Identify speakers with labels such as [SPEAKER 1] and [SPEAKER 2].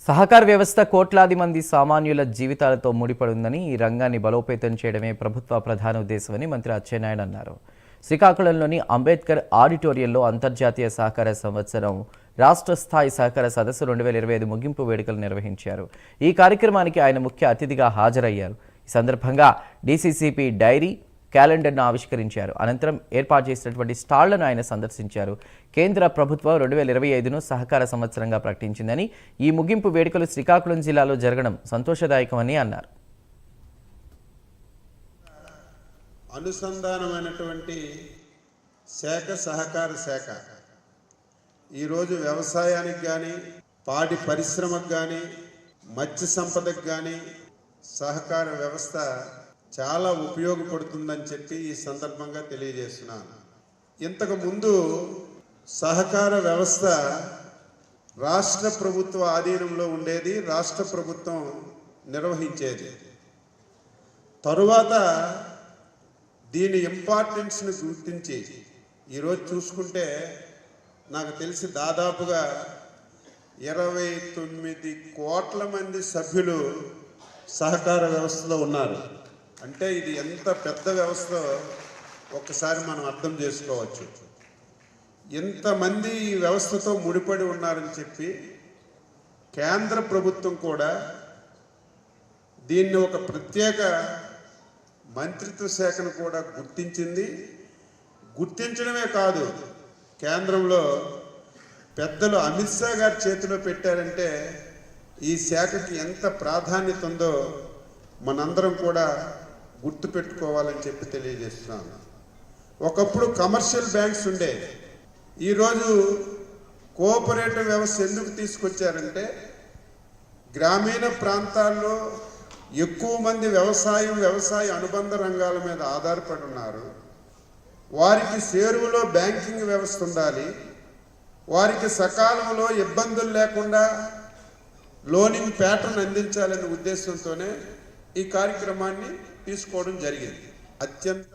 [SPEAKER 1] సహకార వ్యవస్థ కోట్లాది మంది సామాన్యుల జీవితాలతో ముడిపడి ఉందని ఈ రంగాన్ని బలోపేతం చేయడమే ప్రభుత్వ ప్రధాన ఉద్దేశమని మంత్రి అచ్చెన్నాయుడు అన్నారు. శ్రీకాకుళంలోని అంబేద్కర్ ఆడిటోరియంలో అంతర్జాతీయ సహకార సంవత్సరం రాష్ట్ర స్థాయి సహకార సదస్సు 2025 ముగింపు వేడుకలు నిర్వహించారు. ఈ కార్యక్రమానికి ఆయన ముఖ్య అతిథిగా హాజరయ్యారు. ఈ సందర్భంగా డీసీసీపీ డైరీ క్యాలెండర్ను ఆవిష్కరించారు. అనంతరం ఏర్పాటు చేసినటువంటి స్టాళ్లను ఆయన సందర్శించారు. కేంద్ర ప్రభుత్వం 2025ను సహకార సంవత్సరంగా ప్రకటించిందని, ఈ ముగింపు వేడుకలు శ్రీకాకుళం జిల్లాలో జరగడం సంతోషదాయకమని అన్నారు.
[SPEAKER 2] అనుసంధానమైనటువంటి శాఖ సహకార శాఖ ఈరోజు వ్యవసాయానికి కానీ, పాడి పరిశ్రమకు కానీ, మత్స్య సంపదకు కానీ సహకార వ్యవస్థ చాలా ఉపయోగపడుతుందని చెప్పి ఈ సందర్భంగా తెలియజేస్తున్నాను. ఇంతకు ముందు సహకార వ్యవస్థ రాష్ట్ర ప్రభుత్వ ఆధీనంలో ఉండేది, రాష్ట్ర ప్రభుత్వం నిర్వహించేది. తరువాత దీని ఇంపార్టెన్స్ని గుర్తించి ఈరోజు చూసుకుంటే నాకు తెలిసి దాదాపుగా 29 కోట్ల మంది సభ్యులు సహకార వ్యవస్థలో ఉన్నారు. అంటే ఇది ఎంత పెద్ద వ్యవస్థ ఒక్కసారి మనం అర్థం చేసుకోవచ్చు. ఎంతమంది ఈ వ్యవస్థతో ముడిపడి ఉన్నారని చెప్పి కేంద్ర ప్రభుత్వం కూడా దీన్ని ఒక ప్రత్యేక మంత్రిత్వ శాఖను కూడా గుర్తించింది. గుర్తించడమే కాదు, కేంద్రంలో పెద్దలు అమిత్ షా గారి చేతిలో పెట్టారంటే ఈ శాఖకి ఎంత ప్రాధాన్యత ఉందో మనందరం కూడా గుర్తుపెట్టుకోవాలని చెప్పి తెలియజేస్తున్నాను. ఒకప్పుడు కమర్షియల్ బ్యాంక్స్ ఉండే, ఈరోజు కోఆపరేటివ్ వ్యవస్థ ఎందుకు తీసుకొచ్చారంటే గ్రామీణ ప్రాంతాల్లో ఎక్కువ మంది వ్యవసాయ అనుబంధ రంగాల మీద ఆధారపడి ఉన్నారు. వారికి చేరువలో బ్యాంకింగ్ వ్యవస్థ ఉండాలి, వారికి సకాలంలో ఇబ్బందులు లేకుండా లోనింగ్ ప్యాటర్న్ అందించాలనే ఉద్దేశంతోనే ఈ కార్యక్రమాన్ని తీసుకోవడం జరిగింది. అత్యంత